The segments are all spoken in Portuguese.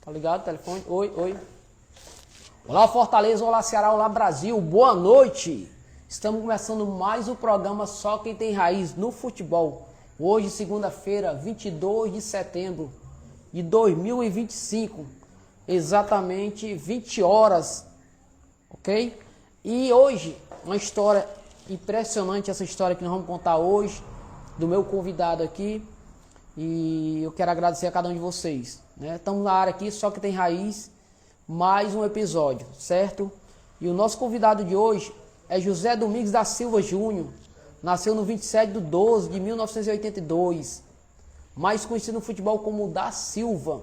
Tá ligado? Telefone. Oi, oi. Olá, Fortaleza. Olá, Ceará. Olá, Brasil. Boa noite. Estamos começando mais um programa Só Quem Tem Raiz no Futebol. Hoje, segunda-feira, 22 de setembro de 2025. Exatamente 20 horas. Ok? E hoje, uma história impressionante, essa história que nós vamos contar hoje, do meu convidado aqui. E eu quero agradecer a cada um de vocês, né? Estamos na área aqui, Só Que Tem Raiz, mais um episódio, certo? E o nosso convidado de hoje é José Domingos da Silva Júnior. Nasceu no 27 de 12 de 1982, mais conhecido no futebol como Da Silva.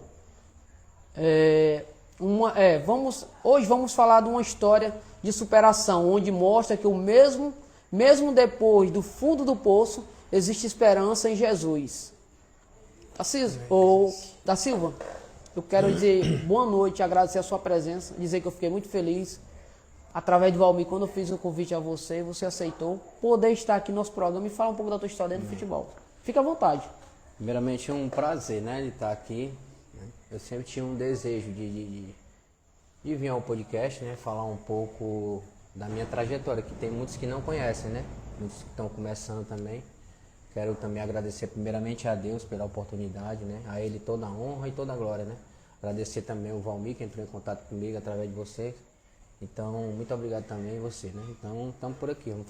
Hoje vamos falar de uma história de superação, onde mostra que mesmo depois do fundo do poço, existe esperança em Jesus. Da Silva, eu quero dizer boa noite, agradecer a sua presença, dizer que eu fiquei muito feliz, através do Valmir, quando eu fiz o convite a você, você aceitou, poder estar aqui no nosso programa e falar um pouco da tua história dentro do futebol. Fica à vontade. Primeiramente, é um prazer, né, de estar aqui. Eu sempre tinha um desejo de vir ao podcast, né, falar um pouco da minha trajetória, que tem muitos que não conhecem, né, muitos que estão começando também. Quero também agradecer primeiramente a Deus pela oportunidade, né? A Ele toda a honra e toda a glória, né? Agradecer também o Valmir, que entrou em contato comigo através de vocês. Então, muito obrigado também a você, né? Então, estamos por aqui. Vamos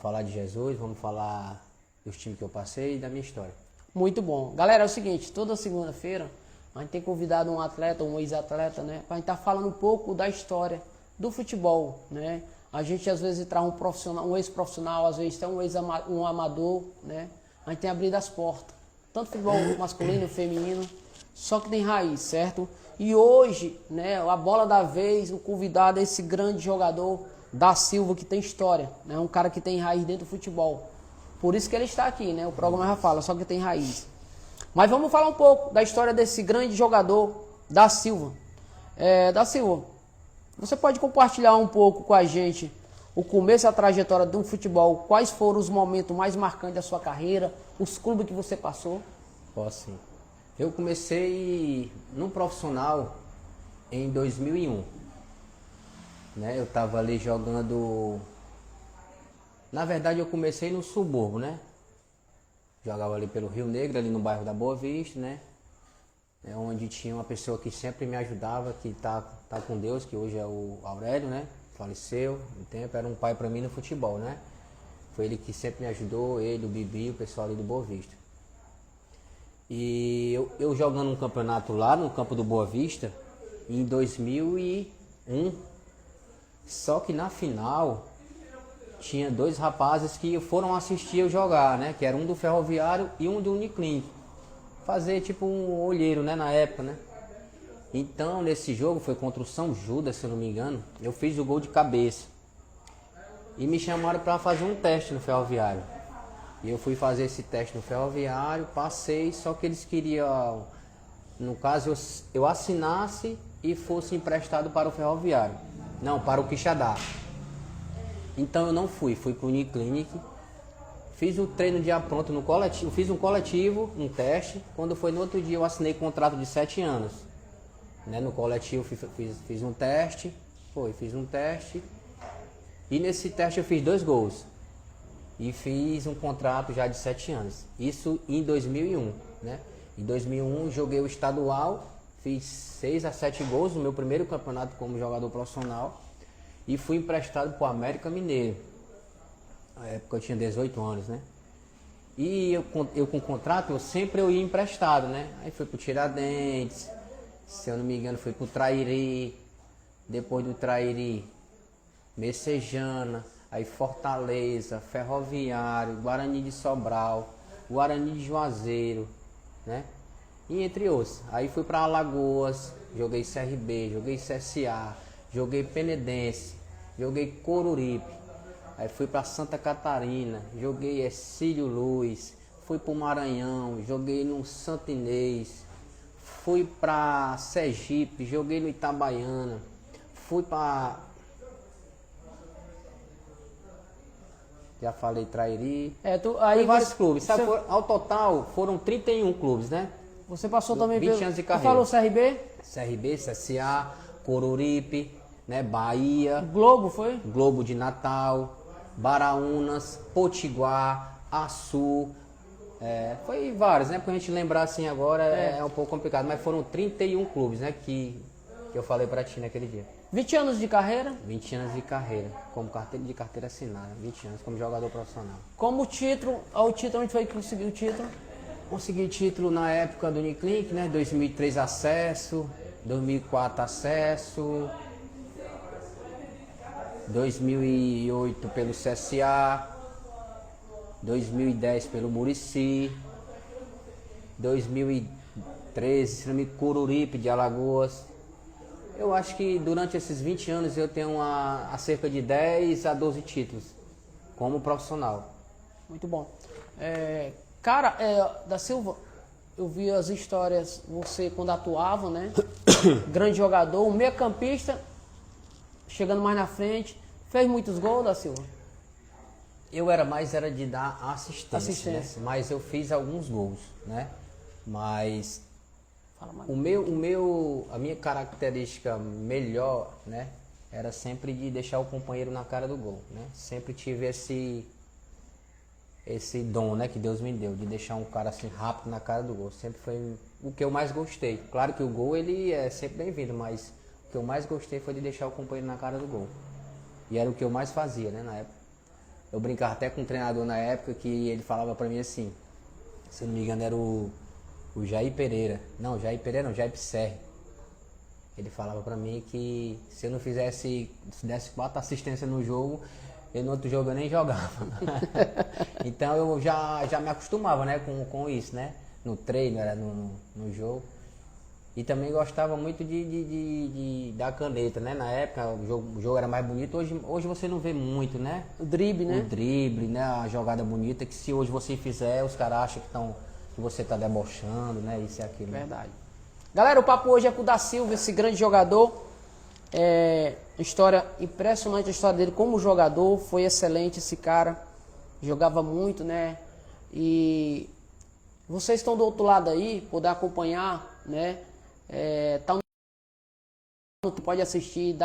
falar de Jesus, vamos falar dos times que eu passei e da minha história. Muito bom. Galera, é o seguinte, toda segunda-feira a gente tem convidado um atleta, um ex-atleta, né? Pra gente estar falando um pouco da história do futebol, né? A gente às vezes traz um profissional, um ex-profissional, às vezes tem um amador, né? A gente tem abrido as portas, tanto futebol masculino, feminino, só que tem raiz, certo? E hoje, né, a bola da vez, o convidado é esse grande jogador Da Silva, que tem história, né? Um cara que tem raiz dentro do futebol. Por isso que ele está aqui, né? O programa já fala, só que tem raiz. Mas vamos falar um pouco da história desse grande jogador, Da Silva. Da Silva, você pode compartilhar um pouco com a gente o começo e a trajetória do futebol? Quais foram os momentos mais marcantes da sua carreira? Os clubes que você passou? Posso sim. Eu comecei no profissional em 2001. Né? Eu estava ali jogando... Na verdade, eu comecei no subúrbio, né? Jogava ali pelo Rio Negro, ali no bairro da Boa Vista, né? É onde tinha uma pessoa que sempre me ajudava, que tá com Deus, que hoje é o Aurélio, né? Faleceu no tempo, era um pai para mim no futebol, né? Foi ele que sempre me ajudou, ele, o Bibi, o pessoal ali do Boa Vista. E eu jogando um campeonato lá no campo do Boa Vista, em 2001, só que na final tinha dois rapazes que foram assistir eu jogar, né? Que era um do Ferroviário e um do Uniclinic. Fazer tipo um olheiro, né, na época, né? Então, nesse jogo, foi contra o São Judas, se eu não me engano, eu fiz o gol de cabeça. E me chamaram para fazer um teste no Ferroviário. E eu fui fazer esse teste no Ferroviário, passei, só que eles queriam, no caso, eu assinasse e fosse emprestado para o Ferroviário. Não, para o Quixadá. Então eu não fui para o Uniclinic. Fiz o treino dia pronto no coletivo, fiz um coletivo, um teste. Quando foi no outro dia eu assinei contrato de 7 anos. Né? No coletivo fiz um teste, fiz um teste. E nesse teste eu fiz 2 gols. E fiz um contrato já de 7 anos. Isso em 2001, né? Em 2001 joguei o estadual, fiz 6 a 7 gols no meu primeiro campeonato como jogador profissional. E fui emprestado para o América Mineiro. Na época eu tinha 18 anos, né? E eu com contrato, eu ia emprestado, né? Aí fui pro Tiradentes, se eu não me engano, fui pro Trairi, depois do Trairi, Messejana, aí Fortaleza, Ferroviário, Guarani de Sobral, Guarani de Juazeiro, né? E entre outros. Aí fui para Alagoas, joguei CRB, joguei CSA, joguei Penedense, joguei Coruripe. Aí fui para Santa Catarina, joguei Ercílio Luz, fui para o Maranhão, joguei no Santo Inês, fui para Sergipe, joguei no Itabaiana, fui para... Já falei Trairi, Aí vários clubes, sabe? Ao total foram 31 clubes, né? Você passou também 20 pelo... anos de Você carreira. falou CRB? CRB, CSA, Coruripe, né, Bahia, Globo, foi? Globo de Natal, Baraunas, Potiguar, Açu, foi vários, né? Pra gente lembrar assim agora é um pouco complicado, mas foram 31 clubes, né, que eu falei pra ti naquele dia. 20 anos de carreira. 20 anos de carreira, como carteira assinada, 20 anos como jogador profissional. Como título, o título, onde foi que conseguiu o título? Consegui título na época do Uniclinic, né? 2003 acesso, 2004 acesso, 2008 pelo CSA, 2010 pelo Murici, 2013 se não me engano, Coruripe de Alagoas. Eu acho que durante esses 20 anos eu tenho a cerca de 10 a 12 títulos como profissional. Muito bom. Cara, da Silva, eu vi as histórias, você quando atuava, né? Grande jogador, um meio-campista, chegando mais na frente, fez muitos gols, da Silva? Eu era de dar assistência. Né? Mas eu fiz alguns gols, né? Mas a minha característica melhor, né? Era sempre de deixar o companheiro na cara do gol, né? Sempre tive esse dom, né, que Deus me deu, de deixar um cara assim rápido na cara do gol. Sempre foi o que eu mais gostei. Claro que o gol ele é sempre bem-vindo, mas o que eu mais gostei foi de deixar o companheiro na cara do gol. E era o que eu mais fazia, né, na época. Eu brincava até com um treinador na época que ele falava pra mim assim, se não me engano era o Jair Pereira. Não, Jair Pereira não, Jair Pisserri. Ele falava pra mim que se eu não desse 4 assistências no jogo, no outro jogo eu nem jogava. Então eu já me acostumava, né, com isso, né? No treino, era no jogo. E também gostava muito de dar caneta, né? Na época o jogo era mais bonito. Hoje você não vê muito, né? O drible, né? O drible, né? A jogada bonita, que se hoje você fizer, os caras acham que você tá debochando, né? Isso e aquilo. Verdade. Galera, o papo hoje é com o da Silva, esse grande jogador. História impressionante, a história dele como jogador, foi excelente esse cara, jogava muito, né? E vocês estão do outro lado aí, poder acompanhar, né? Tu pode assistir,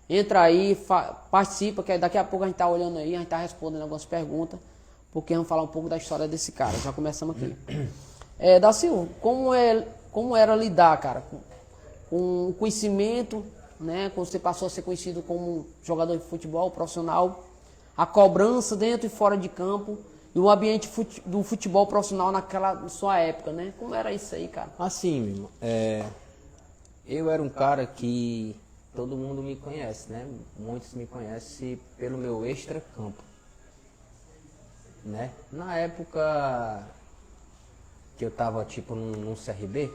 entra aí, participa, que daqui a pouco a gente tá olhando aí, a gente tá respondendo algumas perguntas, porque vamos falar um pouco da história desse cara. Já começamos aqui. Da Silva, como era lidar, cara, com o conhecimento, né, quando você passou a ser conhecido como jogador de futebol profissional, a cobrança dentro e fora de campo e o ambiente do futebol profissional naquela sua época, né? Como era isso aí, cara? Assim, meu irmão, eu era um cara que todo mundo me conhece, né? Muitos me conhecem pelo meu extra-campo, né? Na época que eu tava tipo num CRB,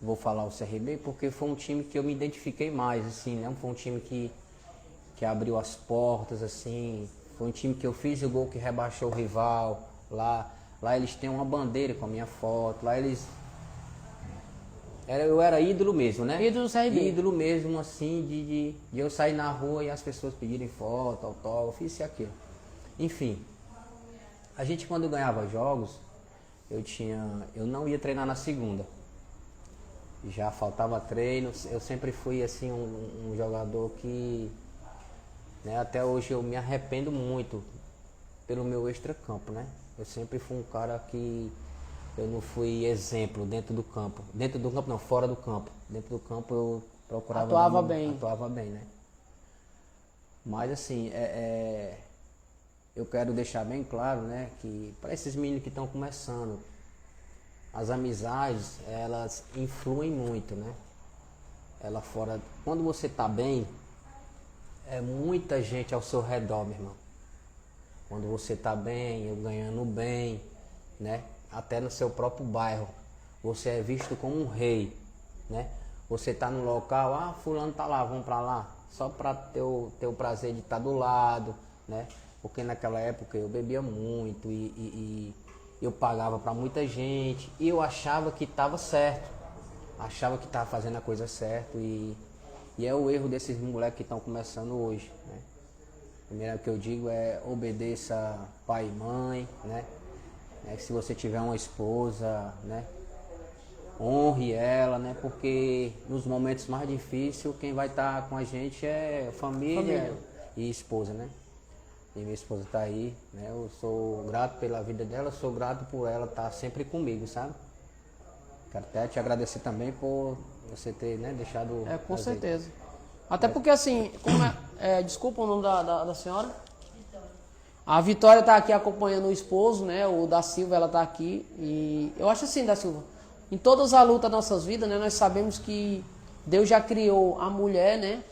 vou falar o CRB porque foi um time que eu me identifiquei mais, assim, né? Foi um time que abriu as portas, assim. Foi um time que eu fiz o gol que rebaixou o rival. Lá eles têm uma bandeira com a minha foto. Lá eles... Eu era ídolo mesmo, né? Ídolo do CRB. Ídolo mesmo, assim, de eu sair na rua e as pessoas pedirem foto, autógrafo, isso e aquilo. Enfim, a gente quando ganhava jogos, eu não ia treinar na segunda. Já faltava treino, eu sempre fui assim um jogador que, né, até hoje eu me arrependo muito pelo meu extracampo, né? Eu sempre fui um cara que eu não fui exemplo dentro do campo. Dentro do campo não, fora do campo. Dentro do campo eu procurava... Atuava bem, né? Mas assim, eu quero deixar bem claro, né, que para esses meninos que estão começando, as amizades, elas influem muito, né? Quando você tá bem, é muita gente ao seu redor, meu irmão. Quando você tá bem, eu ganhando bem, né? Até no seu próprio bairro, você é visto como um rei, né? Você tá no local, fulano tá lá, vamos pra lá, só pra ter o prazer de estar do lado, né? Porque naquela época eu bebia muito e eu pagava para muita gente e eu achava que estava certo, achava que estava fazendo a coisa certa e é o erro desses moleques que estão começando hoje, né? Primeiro que eu digo é obedeça pai e mãe, né? Se você tiver uma esposa, né? honre ela, né? Porque nos momentos mais difíceis, quem vai estar com a gente é família e esposa, né? E minha esposa tá aí, né? Eu sou grato pela vida dela, sou grato por ela estar sempre comigo, sabe? Quero até te agradecer também por você ter, né, deixado... Com certeza. Até porque assim, desculpa o nome da senhora? A Vitória está aqui acompanhando o esposo, né? O da Silva, ela está aqui. E eu acho assim, da Silva, em todas as lutas das nossas vidas, né? Nós sabemos que Deus já criou a mulher, né?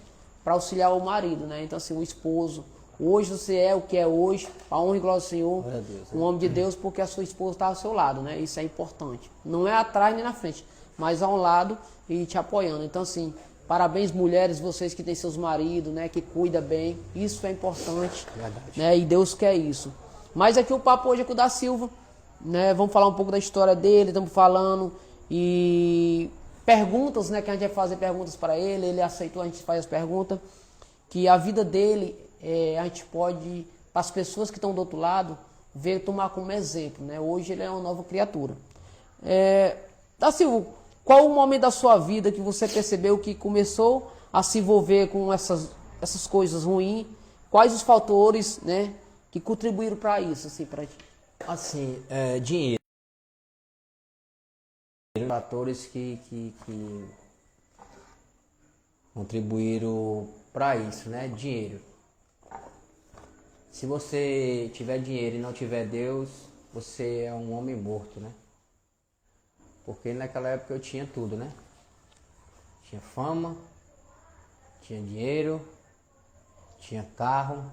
Para auxiliar o marido, né? Então assim, o esposo. Hoje você é o que é hoje, a honra e glória do Senhor, um homem de Deus, porque a sua esposa está ao seu lado, né? Isso é importante. Não é atrás nem na frente, mas ao lado e te apoiando. Então assim, parabéns mulheres, vocês que têm seus maridos, né? Que cuida bem, isso é importante, né? E Deus quer isso. Mas aqui o papo hoje é com o da Silva, né? Vamos falar um pouco da história dele, estamos falando e perguntas, né? Que a gente vai fazer perguntas para ele, ele aceitou, a gente faz as perguntas, que a vida dele a gente pode, para as pessoas que estão do outro lado, ver, tomar como exemplo, né? Hoje ele é uma nova criatura. Da Silva, qual o momento da sua vida que você percebeu que começou a se envolver com essas coisas ruins? Quais os fatores, né, que contribuíram para isso, assim, para ti? Assim, dinheiro. Fatores que contribuíram para isso, né? Dinheiro. Se você tiver dinheiro e não tiver Deus, você é um homem morto, né? Porque naquela época eu tinha tudo, né? Tinha fama, tinha dinheiro, tinha carro,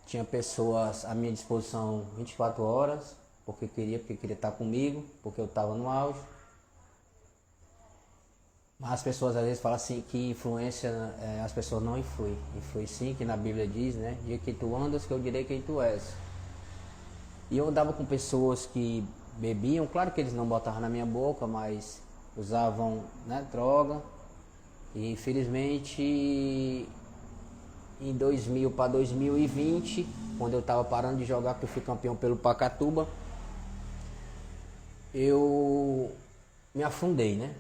tinha pessoas à minha disposição 24 horas, porque queria estar comigo, porque eu estava no auge. Mas as pessoas às vezes falam assim que influência, as pessoas não influem. Influi sim, que na Bíblia diz, né? Dia que tu andas, que eu direi quem tu és. E eu andava com pessoas que bebiam, claro que eles não botavam na minha boca, mas usavam, né, droga. E infelizmente em 2000 para 2020, quando eu estava parando de jogar, porque eu fui campeão pelo Pacatuba, eu me afundei, né?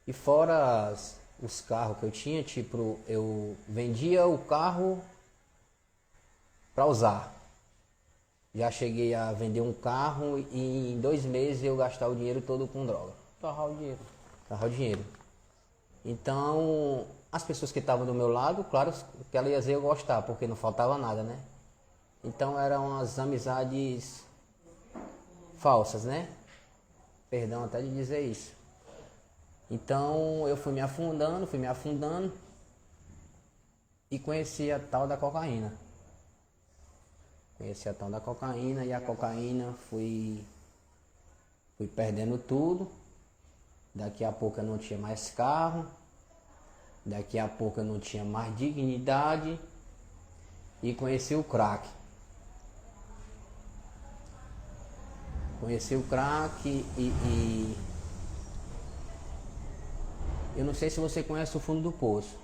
E fora os carros que eu tinha, tipo, eu vendia o carro para usar. Já cheguei a vender um carro e em 2 meses eu gastar o dinheiro todo com droga. Torrar o dinheiro. Torrar o dinheiro. Então, as pessoas que estavam do meu lado, claro que elas iam gostar, porque não faltava nada, né? Então eram as amizades falsas, né? Perdão até de dizer isso. Então eu fui me afundando e conheci a tal da cocaína. Conheci a tal da cocaína e a cocaína fui perdendo tudo. Daqui a pouco eu não tinha mais carro, daqui a pouco eu não tinha mais dignidade e conheci o crack. Conheci o crack e eu não sei se você conhece o fundo do poço,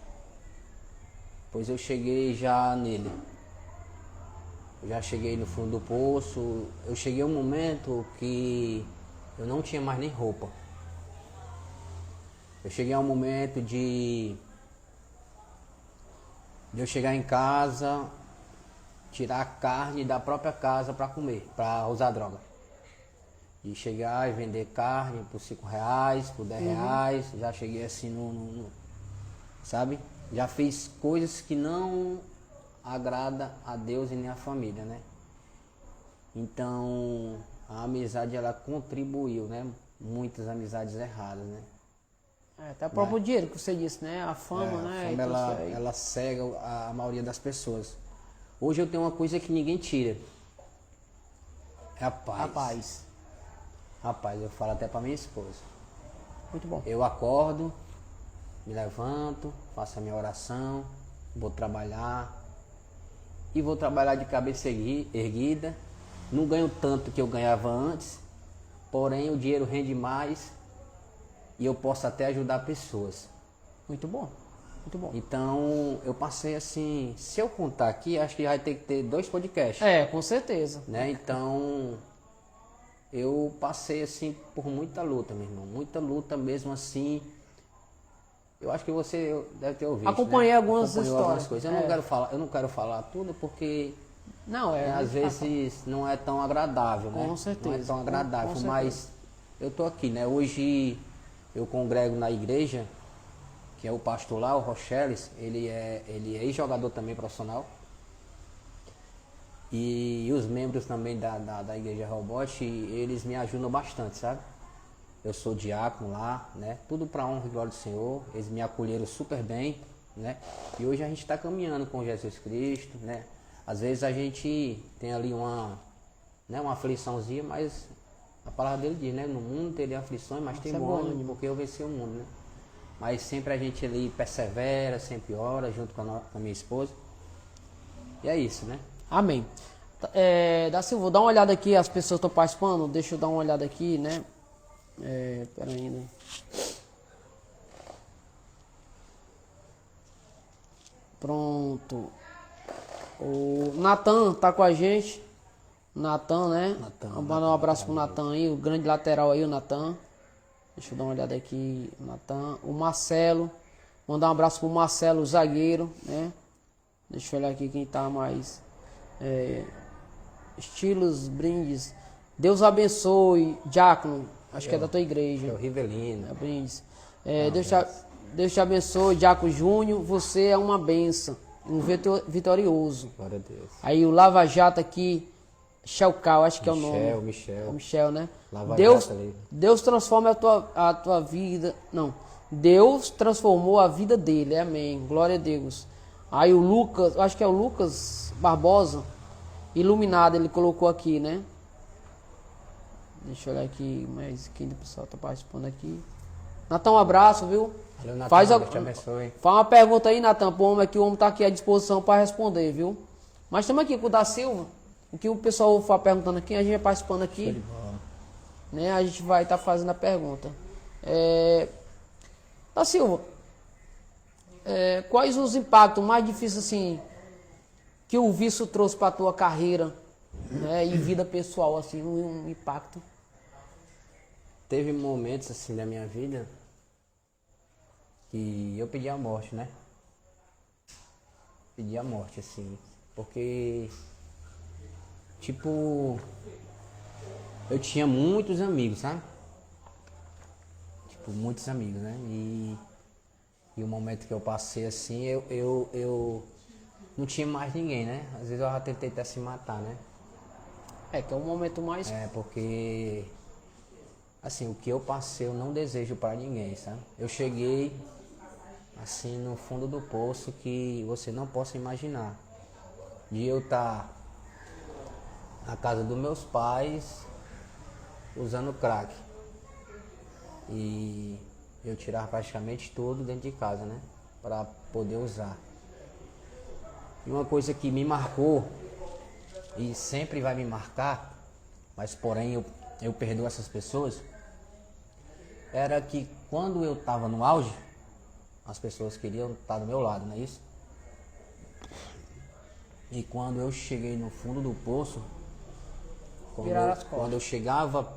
pois eu cheguei já nele. Eu já cheguei no fundo do poço, eu cheguei a um momento que eu não tinha mais nem roupa. Eu cheguei a um momento de eu chegar em casa, tirar a carne da própria casa para comer, para usar droga. De chegar e vender carne por R$5, por R$10, já cheguei assim sabe? Já fiz coisas que não agrada a Deus e nem a família, né? Então a amizade ela contribuiu, né? Muitas amizades erradas, né? Até o próprio dinheiro que você disse, né? A fama, né? A fama ela cega a maioria das pessoas. Hoje eu tenho uma coisa que ninguém tira. É a paz. Rapaz, eu falo até pra minha esposa. Muito bom. Eu acordo, me levanto, faço a minha oração, vou trabalhar. E vou trabalhar de cabeça erguida. Não ganho tanto que eu ganhava antes, porém o dinheiro rende mais e eu posso até ajudar pessoas. Muito bom. Muito bom. Então eu passei assim, se eu contar aqui, acho que vai ter que ter 2 podcasts. Com certeza. Né? Então eu passei assim por muita luta, meu irmão, muita luta mesmo assim. Eu acho que você deve ter ouvido. Acompanhei, né? algumas Acompanhou histórias. algumas coisas. Eu não quero falar tudo porque Não, às vezes não é tão agradável, né? Com certeza. Não é tão agradável, Com mas eu tô aqui, né? Hoje eu congrego na igreja, que é o pastor lá, o Rocheles, ele é ex-jogador também profissional. E os membros também da igreja Robot, eles me ajudam bastante, sabe? Eu sou diácono lá, né? Tudo para honra e glória do Senhor. Eles me acolheram super bem, né? E hoje a gente está caminhando com Jesus Cristo, né? Às vezes a gente tem ali uma afliçãozinha, mas a palavra dele diz, né? No mundo teria aflições, mas tem bom ânimo, porque eu venci o mundo, né? Mas sempre a gente ali persevera, sempre ora, junto com a minha esposa. E é isso, né? Amém. Da Silva, dá uma olhada aqui, as pessoas estão participando, deixa eu dar uma olhada aqui, né? Peraí, né? Pronto. O Natan tá com a gente. Natan, né? Vamos mandar um abraço pro Natan aí, o grande lateral aí, o Natan. Deixa eu dar uma olhada aqui, o Natan. O Marcelo. Mandar um abraço pro Marcelo, o zagueiro, né? Deixa eu olhar aqui quem tá mais. Estilos, brindes. Deus abençoe, Diácono. Acho que é da tua igreja. É o Rivelino. É, brindes. Deus te abençoe, Diácono Júnior. Você é uma benção. Um vitorioso. Glória a Deus. Aí o Lava Jato aqui. Chelcal, acho que é o nome. É o Michel, né? Lava Deus, Jato ali. Deus transforma a tua vida. Não. Deus transformou a vida dele. Amém. Glória a Deus. Aí o Lucas, acho que é o Lucas Barbosa. Iluminado, ele colocou aqui, né? Deixa eu olhar aqui, mas quem do pessoal tá participando aqui. Natan, um abraço, viu? Valeu, Natan, Faz Deus te abençoe. Faz uma pergunta aí, Natan, pro homem aqui, o homem tá aqui à disposição para responder, viu? Mas estamos aqui com o da Silva. O que o pessoal for perguntando aqui, a gente vai participando aqui. Né? A gente vai estar fazendo a pergunta. Da Silva, quais os impactos mais difíceis assim que o vício trouxe para a tua carreira, né, e vida pessoal, assim, um impacto? Teve momentos assim da minha vida que eu pedi a morte, né? Pedi a morte, assim, porque tipo, eu tinha muitos amigos, sabe? Tipo, muitos amigos, né? E o momento que eu passei assim, eu não tinha mais ninguém, né? Às vezes eu já tentei até se matar, né? Que é o momento mais... Porque, assim, o que eu passei eu não desejo para ninguém, sabe? Eu cheguei, assim, no fundo do poço que você não possa imaginar. De eu estar na casa dos meus pais, usando crack. E eu tirar praticamente tudo dentro de casa, né? Para poder usar. E uma coisa que me marcou, e sempre vai me marcar, mas porém eu perdoo essas pessoas, era que quando eu estava no auge, as pessoas queriam estar do meu lado, não é isso? E quando eu cheguei no fundo do poço, quando eu chegava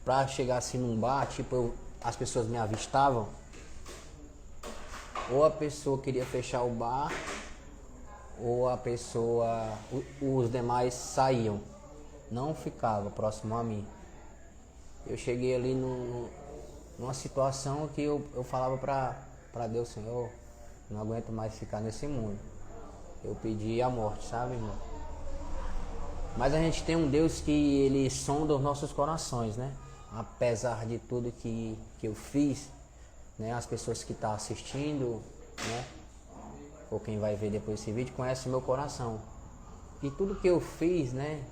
para chegar assim num bar, tipo, as pessoas me avistavam, ou a pessoa queria fechar o bar, ou a pessoa, os demais saíam, não ficava próximo a mim. Eu cheguei ali numa situação que eu falava para Deus, Senhor, não aguento mais ficar nesse mundo. Eu pedi a morte, sabe, irmão? Mas a gente tem um Deus que ele sonda os nossos corações, né? Apesar de tudo que eu fiz, né? As pessoas que estão assistindo, né? Ou quem vai ver depois esse vídeo, conhece o meu coração. E tudo que eu fiz, né?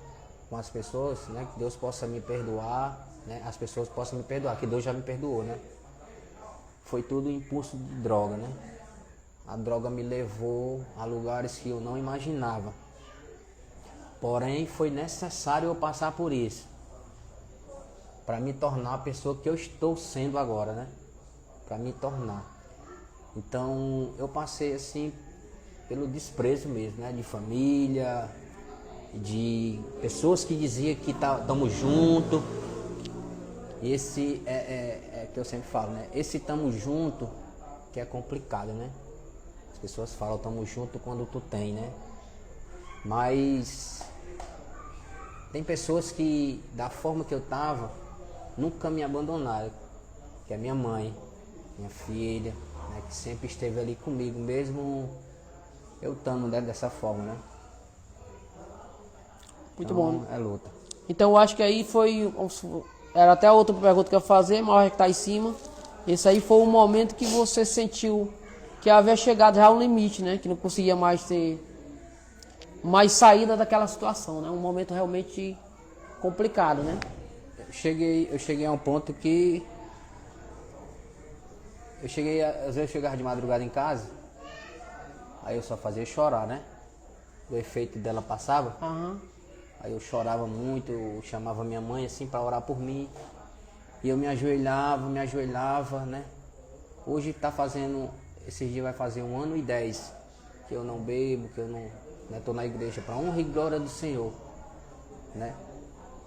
Com as pessoas, né? Que Deus possa me perdoar, né? As pessoas possam me perdoar, que Deus já me perdoou, né? Foi tudo impulso de droga, né? A droga me levou a lugares que eu não imaginava. Porém, foi necessário eu passar por isso. Para me tornar a pessoa que eu estou sendo agora, né? Para me tornar. Então, eu passei assim pelo desprezo mesmo, né? De família, de pessoas que diziam que estamos juntos, E esse é que eu sempre falo, né? Esse tamo junto que é complicado, né? As pessoas falam tamo junto quando tu tem, né? Mas tem pessoas que, da forma que eu tava, nunca me abandonaram. Que é minha mãe, minha filha, né? Que sempre esteve ali comigo, mesmo eu estando, né, dessa forma, né? Muito Então, bom. é luta. Então eu acho que aí foi. Era até outra pergunta que eu ia fazer, mas que tá em cima. Esse aí foi o momento que você sentiu que havia chegado já ao limite, né? Que não conseguia mais ter mais saída daquela situação, né? Um momento realmente complicado, né? Eu cheguei a um ponto que às vezes eu chegava de madrugada em casa, aí eu só fazia chorar, né? O efeito dela passava. Aham. Aí eu chorava muito, eu chamava minha mãe assim para orar por mim. E eu me ajoelhava, né? Hoje tá fazendo, esses dias vai fazer 1 ano e 10 que eu não bebo, que eu não, né, tô na igreja para honra e glória do Senhor, né?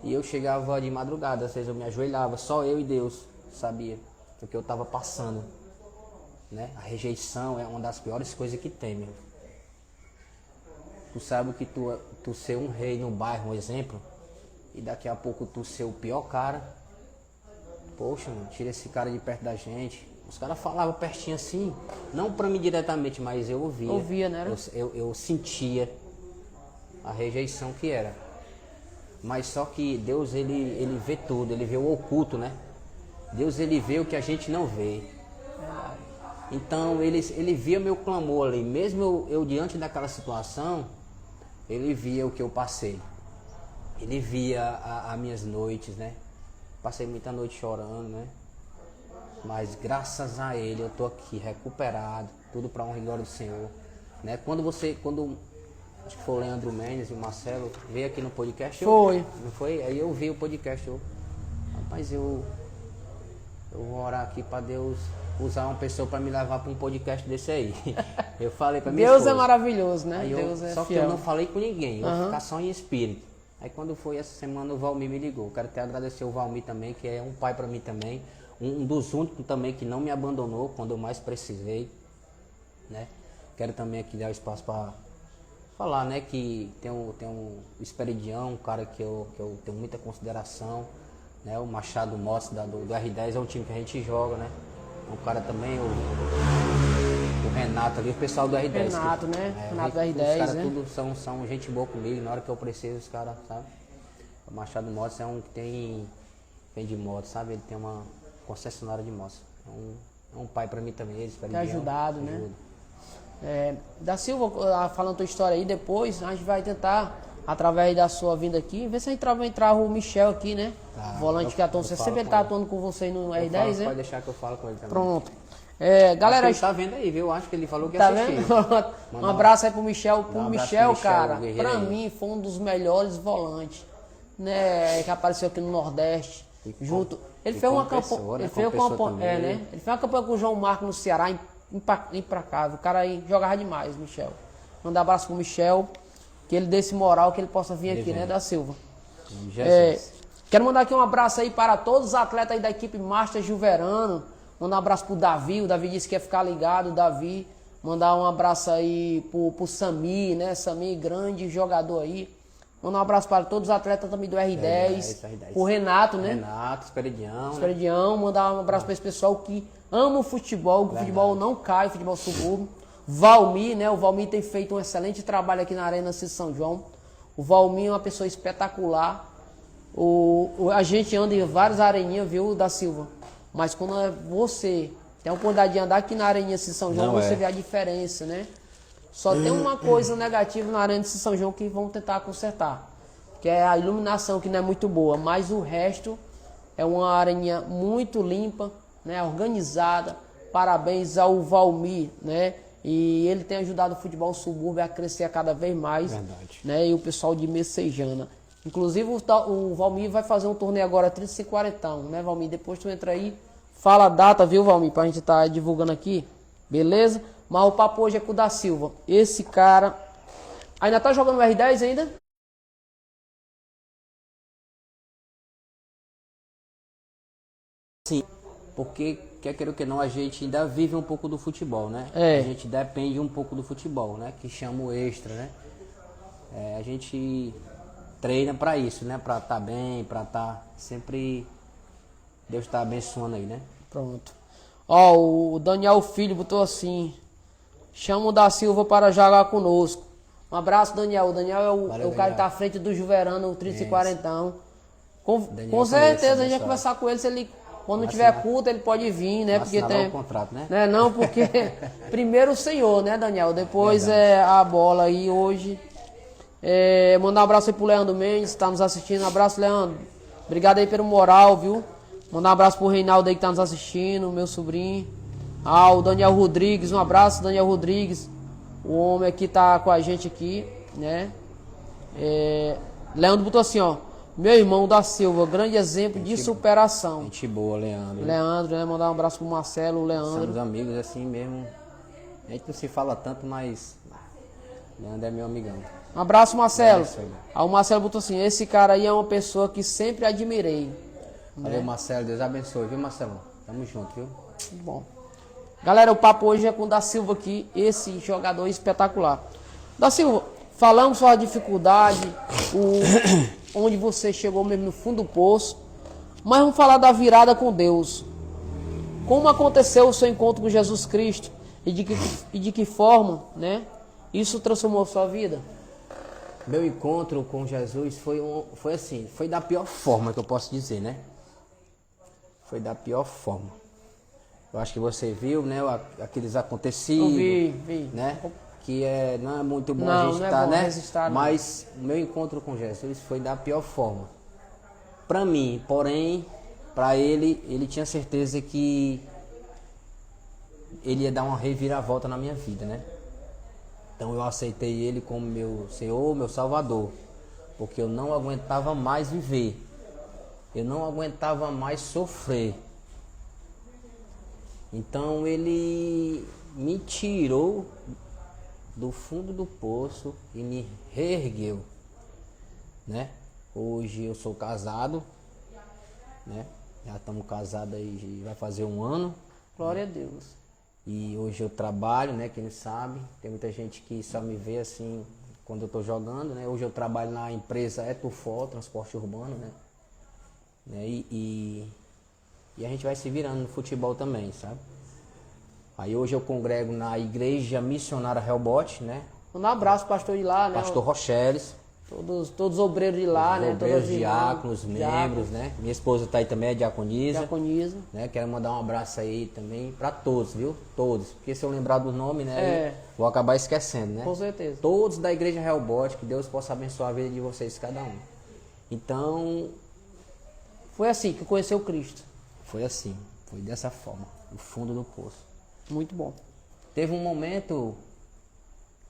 E eu chegava de madrugada, às vezes eu me ajoelhava, só eu e Deus sabia o que eu tava passando, né? A rejeição é uma das piores coisas que tem, meu. Tu sabe que tu ser um rei no bairro, um exemplo, e daqui a pouco tu ser o pior cara. Poxa, mano, tira esse cara de perto da gente. Os caras falavam pertinho assim, não pra mim diretamente, mas eu ouvia. Ouvia, né? Eu sentia a rejeição que era. Mas só que Deus, ele vê tudo, ele vê o oculto, né? Deus, ele vê o que a gente não vê. Então, ele via meu clamor ali. Mesmo eu diante daquela situação, ele via o que eu passei. Ele via as minhas noites, né? Passei muita noite chorando, né? Mas graças a ele eu tô aqui recuperado, tudo para honra e glória do Senhor, né? Quando acho que foi o Leandro Mendes e o Marcelo veio aqui no podcast, Foi. Não foi? Aí eu vi o podcast, rapaz, eu vou orar aqui para Deus usar uma pessoa para me levar para um podcast desse aí. Eu falei para minha Deus esposa. é maravilhoso, né? Aí Deus é só fiel. que eu não falei com ninguém, eu vou ficar só em espírito. Aí quando foi essa semana o Valmir me ligou. Quero até agradecer o Valmir também, que é um pai para mim também. Um dos únicos também que não me abandonou quando eu mais precisei, né? Quero também aqui dar espaço para falar, né? Que tem um Esperidião, um cara que eu tenho muita consideração, né? O Machado Mossi do R10 é um time que a gente joga, né? Um cara também, o Renato ali, o pessoal do R10. Renato, que, né? Renato do Os R10, caras né? tudo são gente boa comigo, na hora que eu preciso, os caras, sabe? O Machado Motos é um que vem de moto, sabe? Ele tem uma concessionária de motos. É um pai pra mim também, ele espera. Tem ajudado, né? Da Silva, falando a tua história aí, depois a gente vai tentar, através da sua vinda aqui, ver se a gente vai entrar o Michel aqui, né? Volante que atua. Você sempre ele tá atuando com você no R10, né? Pode deixar que eu falo com ele também. Pronto. Galera, ele tá vendo aí, viu? Acho que ele falou que tá assistiu. vendo? Um abraço aí pro Michel. Pro Um abraço Michel, pro Michel, cara, o guerreiro pra aí. mim foi um dos melhores volantes, né? Que apareceu aqui no Nordeste. Junto. Ele fez uma campanha. Ele fez uma campanha, né? Ele fez uma campanha com o João Marco no Ceará, implacável. O cara aí jogava demais, Michel. Mandar abraço pro Michel, que ele dê esse moral, que ele possa vir aqui, né, da Silva. Quero mandar aqui um abraço aí para todos os atletas aí da equipe Master Gilverano. Mandar um abraço pro Davi, o Davi disse que ia ficar ligado, o Davi. Mandar um abraço aí pro Sami, né? Sami, grande jogador aí. Mandar um abraço para todos os atletas também do R10. O Renato, né? Renato, Esperidião. Esperidião, mandar um abraço para esse pessoal que ama o futebol, que o futebol não cai, o futebol subúrbio. Valmir, né? O Valmir tem feito um excelente trabalho aqui na Arena de São João. O Valmir é uma pessoa espetacular. A gente anda em várias areninhas, viu, da Silva? Mas quando você tem a oportunidade de andar aqui na Areninha de São João, você vê a diferença, né? Só tem uma coisa negativa na Arena de São João que vão tentar consertar, que é a iluminação, que não é muito boa, mas o resto é uma areninha muito limpa, né? Organizada. Parabéns ao Valmir, né? E ele tem ajudado o futebol subúrbio a crescer a cada vez mais. Verdade. Né? E o pessoal de Messejana. Inclusive o Valmir vai fazer um torneio agora 35-40, né, Valmir? Depois tu entra aí, fala a data, viu, Valmir? Pra gente estar divulgando aqui, beleza? Mas o papo hoje é com o da Silva. Esse cara ainda tá jogando no R10 ainda? porque, quer queira ou que não, a gente ainda vive um pouco do futebol, né? É. A gente depende um pouco do futebol, né? Que chama o extra, né? A gente treina para isso, né? Para estar bem, para estar sempre... Deus está abençoando aí, né? Pronto. Ó, o Daniel Filho botou assim: chama o da Silva para jogar conosco. Um abraço, Daniel. O Daniel é o, Valeu, é o cara que tá Daniel. à frente do Juverano, o 30 e 40. Daniel Com certeza conheço, a gente vai pessoal. conversar com ele. Se ele, quando Vai tiver assinar. culto, ele pode vir, né? Vai Porque assinar tem. logo o contrato, né? Né? Não, porque primeiro o Senhor, né, Daniel? Depois Verdade. é a bola aí hoje. Mandar um abraço aí pro Leandro Mendes, que tá nos assistindo. Um abraço, Leandro. Obrigado aí pelo moral, viu? Mandar um abraço pro Reinaldo aí que tá nos assistindo, meu sobrinho. O Daniel Rodrigues, um abraço, Daniel Rodrigues. O homem aqui tá com a gente aqui, né? Leandro botou assim, ó: meu irmão da Silva, grande exemplo de superação. Gente boa, Leandro. Leandro, né? Mandar um abraço pro Marcelo, o Leandro. Somos amigos assim mesmo. A gente não se fala tanto, mas Leandro é meu amigão. Um abraço, Marcelo. Valeu, O Marcelo botou assim: esse cara aí é uma pessoa que sempre admirei. Valeu, Marcelo. Deus abençoe, viu, Marcelo? Tamo junto, viu? Bom. Galera, o papo hoje é com o Da Silva aqui, esse jogador espetacular. Da Silva, falamos sobre a dificuldade, onde você chegou mesmo no fundo do poço, mas vamos falar da virada com Deus. Como aconteceu o seu encontro com Jesus Cristo e de que forma, né, isso transformou a sua vida? Meu encontro com Jesus foi assim, foi da pior forma que eu posso dizer, né? Foi da pior forma. Eu acho que você viu, né, aqueles acontecidos, Eu vi. né? Que não é muito bom Não, a gente não é estar, bom né? registrar, não. Mas o meu encontro com Jesus foi da pior forma. Para mim, porém, para ele tinha certeza que ele ia dar uma reviravolta na minha vida, né? Então eu aceitei ele como meu Senhor, meu Salvador, porque eu não aguentava mais viver, eu não aguentava mais sofrer. Então ele me tirou do fundo do poço e me reergueu, né? Hoje eu sou casado, né? Já estamos casados aí, vai fazer 1 ano. Glória a Deus. E hoje eu trabalho, né? Quem sabe, tem muita gente que só me vê assim quando eu estou jogando, né? Hoje eu trabalho na empresa Etufol, transporte urbano, né? E a gente vai se virando no futebol também, sabe? Aí hoje eu congrego na Igreja Missionária Helbot, né? Mandar um abraço pro pastor de lá, né? Pastor Rocheles. Todos obreiros de lá, né? Obreiros, Todas as diáconos, irmãs, membros, né? Minha esposa tá aí também, é diaconisa. diaconisa. Né? Quero mandar um abraço aí também para todos, viu? Todos. Porque se eu lembrar do nome, né? Vou acabar esquecendo, né? Com certeza. Todos da Igreja Helbot, que Deus possa abençoar a vida de vocês, cada um. Então, Foi assim que conheceu Cristo. foi assim. Foi dessa forma. No fundo do poço. Muito bom. Teve um momento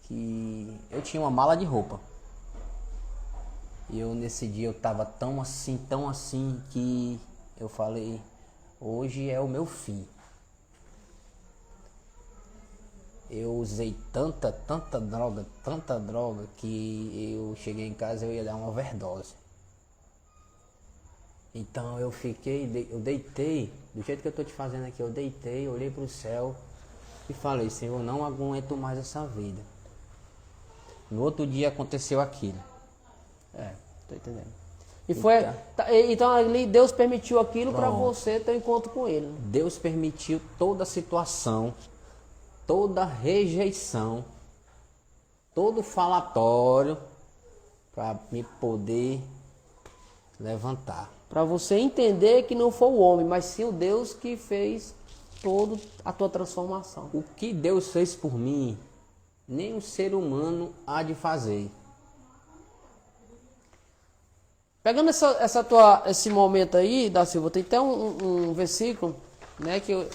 que eu tinha uma mala de roupa. E nesse dia eu tava tão assim, que eu falei, hoje é o meu fim. Eu usei tanta droga, que eu cheguei em casa e eu ia dar uma overdose. Então eu deitei, do jeito que eu tô te fazendo aqui, eu deitei, olhei pro céu e falei, Senhor, não aguento mais essa vida. No outro dia aconteceu aquilo. Tô entendendo. E foi. Então ali Deus permitiu aquilo para você ter um encontro com Ele. Deus permitiu toda a situação, toda a rejeição, todo o falatório para me poder levantar. Para você entender que não foi o homem, mas sim o Deus que fez toda a tua transformação. O que Deus fez por mim, nem um ser humano há de fazer. Pegando esse momento aí, Da Silva, tem até um versículo, né, que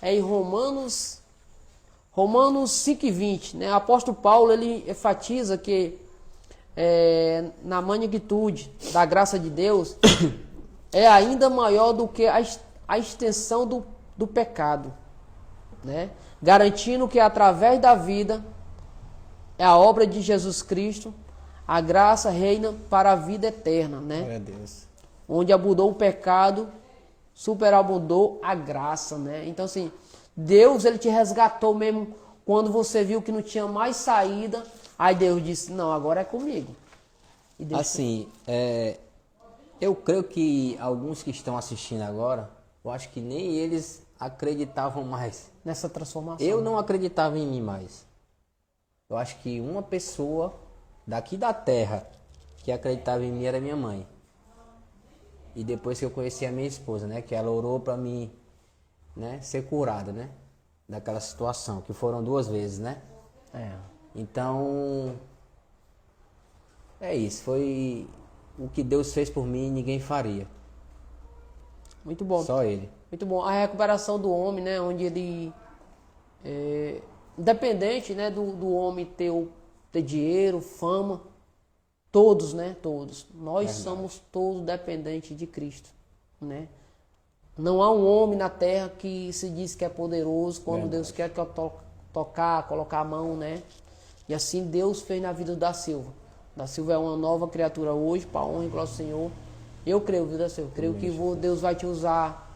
é em Romanos 5:20, né? O apóstolo Paulo, ele enfatiza que na magnitude da graça de Deus é ainda maior do que a extensão do pecado, né? Garantindo que através da vida é a obra de Jesus Cristo, a graça reina para a vida eterna, né? Glória a Deus. Onde abundou o pecado, superabundou a graça, né? Então, assim, Deus, ele te resgatou mesmo quando você viu que não tinha mais saída. Aí Deus disse, não, agora é comigo. E Deus Assim, eu creio que alguns que estão assistindo agora, eu acho que nem eles acreditavam mais. nessa transformação. Eu não acreditava em mim mais. Eu acho que uma pessoa daqui da terra que acreditava em mim era minha mãe. E depois que eu conheci a minha esposa, né, que ela orou para mim, né, ser curada, né, daquela situação, que foram 2 vezes, né? É. Então, é isso, foi o que Deus fez por mim, ninguém faria. Muito bom. Só ele. Muito bom. A recuperação do homem, né? Onde ele... independente, né, do homem ter dinheiro, fama. Todos, né? Todos. Nós somos todos dependentes de Cristo, né? Não há um homem na terra que se diz que é poderoso quando Deus quer que eu tocar, colocar a mão, né? E assim Deus fez na vida do Da Silva. Da Silva é uma nova criatura hoje, para a honra e glória do Senhor. Eu creio, viu, Da Silva? Creio que Deus vai te usar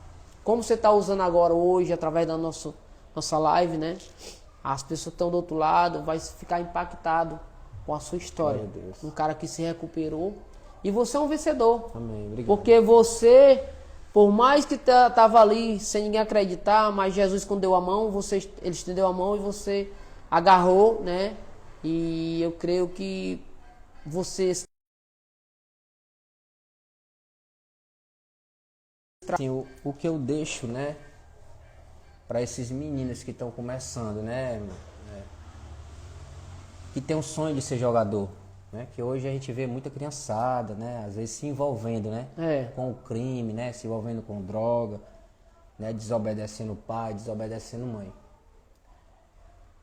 como você está usando agora hoje, através da nossa live, né? As pessoas que estão do outro lado vai ficar impactado com a sua história. Meu Deus. Um cara que se recuperou. E você é um vencedor. Amém, obrigado. Porque você, por mais que estava ali sem ninguém acreditar, mas Jesus quando deu a mão, ele estendeu a mão e você agarrou, né? E eu creio que você... Assim, o que eu deixo, né, para esses meninos que estão começando, né, que tem um sonho de ser jogador, né, que hoje a gente vê muita criançada, né, às vezes se envolvendo, né, com o crime, né, se envolvendo com droga, né, desobedecendo o pai, desobedecendo mãe.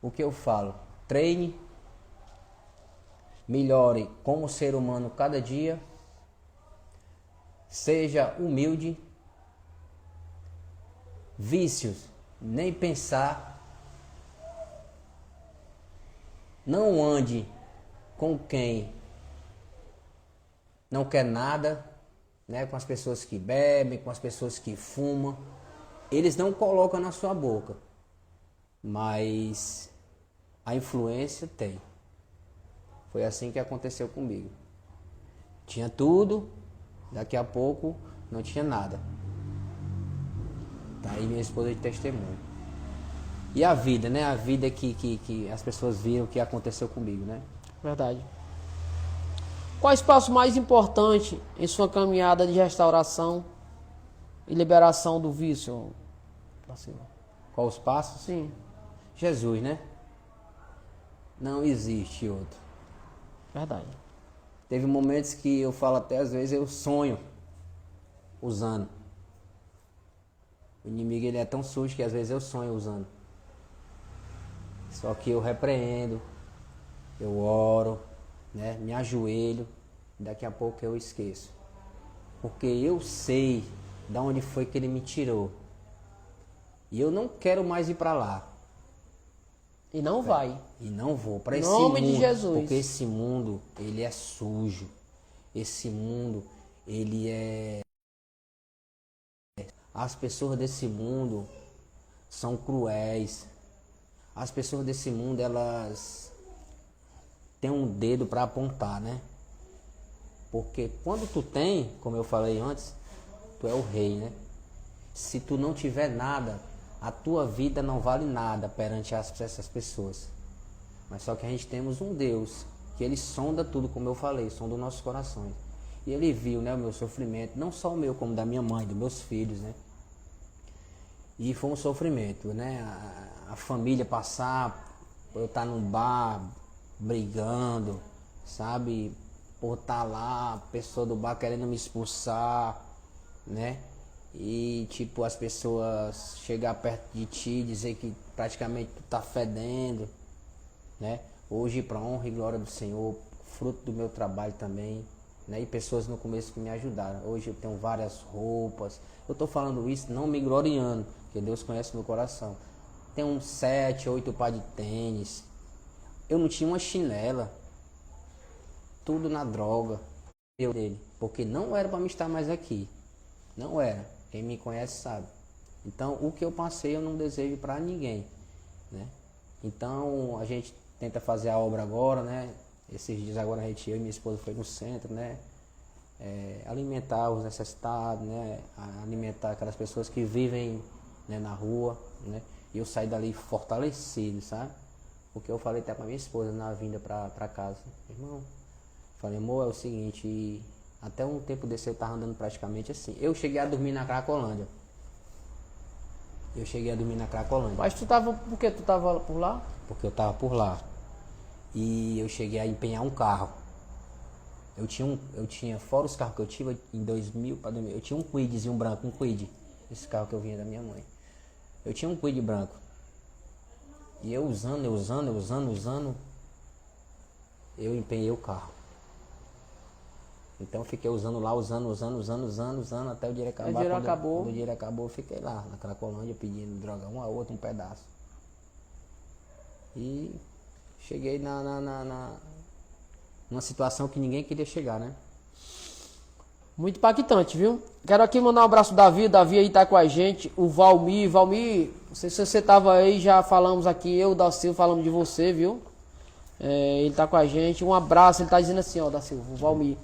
O que eu falo? Treine, melhore como ser humano cada dia, seja humilde. Vícios, nem pensar. Não ande com quem não quer nada, né? Com as pessoas que bebem, com as pessoas que fumam. Eles não colocam na sua boca, mas a influência tem. Foi assim que aconteceu comigo. Tinha tudo, daqui a pouco não tinha nada. Tá aí minha esposa de testemunho. E a vida, né? A vida que as pessoas viram o que aconteceu comigo, né? Verdade. Qual é o passo mais importante em sua caminhada de restauração e liberação do vício? Qual os passos? Sim. Jesus, né? Não existe outro. Verdade. Teve momentos que eu falo até às vezes eu sonho usando. O inimigo ele é tão sujo que às vezes eu sonho usando. Só que eu repreendo, eu oro, né? Me ajoelho, daqui a pouco eu esqueço. Porque eu sei de onde foi que ele me tirou. E eu não quero mais ir para lá. E não vai. E não vou para esse Nome mundo. de Jesus. Porque esse mundo, ele é sujo. Esse mundo, ele é... As pessoas desse mundo são cruéis. As pessoas desse mundo, elas têm um dedo para apontar, né? Porque quando tu tem, como eu falei antes, tu é o rei, né? Se tu não tiver nada, a tua vida não vale nada perante essas pessoas. Mas só que a gente temos um Deus que ele sonda tudo, como eu falei, sonda os nossos corações. E ele viu, né, o meu sofrimento, não só o meu, como da minha mãe, dos meus filhos, né? E foi um sofrimento, né? A família passar, eu estar num bar brigando, sabe? Por estar lá, a pessoa do bar querendo me expulsar, né? E tipo, as pessoas chegar perto de ti e dizer que praticamente tu tá fedendo, né? Hoje, para honra e glória do Senhor, fruto do meu trabalho também, né? E pessoas no começo que me ajudaram. Hoje eu tenho várias roupas. Eu tô falando isso não me gloriando, porque Deus conhece meu coração. Tenho uns 7, 8 par de tênis. Eu não tinha uma chinela. Tudo na droga. Eu dele, porque não era para me estar mais aqui. Não era. Quem me conhece sabe. Então, o que eu passei eu não desejo para ninguém, né? Então, a gente tenta fazer a obra agora, né? Esses dias agora eu e minha esposa foi no centro, né? Alimentar os necessitados, né? Alimentar aquelas pessoas que vivem, né, na rua, né? E eu saí dali fortalecido, sabe? Porque eu falei até pra minha esposa na vinda pra casa, irmão, falei, amor, é o seguinte, até um tempo desse eu tava andando praticamente assim. Eu cheguei a dormir na Cracolândia. Mas tu tava, por que tu tava por lá? Porque eu tava por lá. E eu cheguei a empenhar um carro. Eu tinha, fora os carros que eu tive em 2000 para 2000, eu tinha um Kwidzinho branco, um Kwid. Esse carro que eu vinha da minha mãe. Eu tinha um Kwid branco. E eu usando, eu empenhei o carro. Então eu fiquei usando lá, usando, até o dinheiro acabar. O dinheiro acabou. Quando o dinheiro acabou, eu fiquei lá, na Cracolândia, pedindo droga um a outro, um pedaço. E cheguei numa situação que ninguém queria chegar, né? Muito impactante, viu? Quero aqui mandar um abraço ao Davi aí tá com a gente, o Valmir, não sei se você tava aí, já falamos aqui, eu, da Silva, falamos de você, viu? Ele tá com a gente, um abraço, ele tá dizendo assim, ó, da Silva, o Valmir,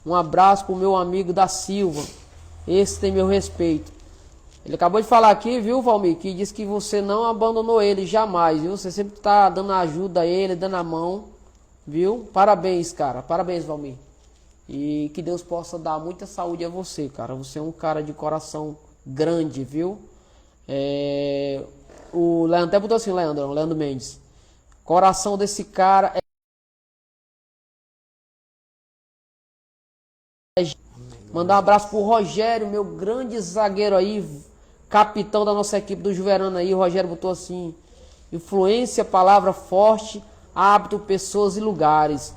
um abraço pro meu amigo da Silva, esse tem meu respeito. Ele acabou de falar aqui, viu, Valmir, que disse que você não abandonou ele jamais, viu? Você sempre tá dando ajuda a ele, dando a mão, viu? Parabéns, cara, parabéns, Valmir. E que Deus possa dar muita saúde a você, cara. Você é um cara de coração grande, viu? O Leandro até botou assim, Leandro Mendes. Coração desse cara Mandar um abraço pro Rogério, meu grande zagueiro aí, capitão da nossa equipe do Juverano aí. O Rogério botou assim: influência, palavra forte, hábito, pessoas e lugares.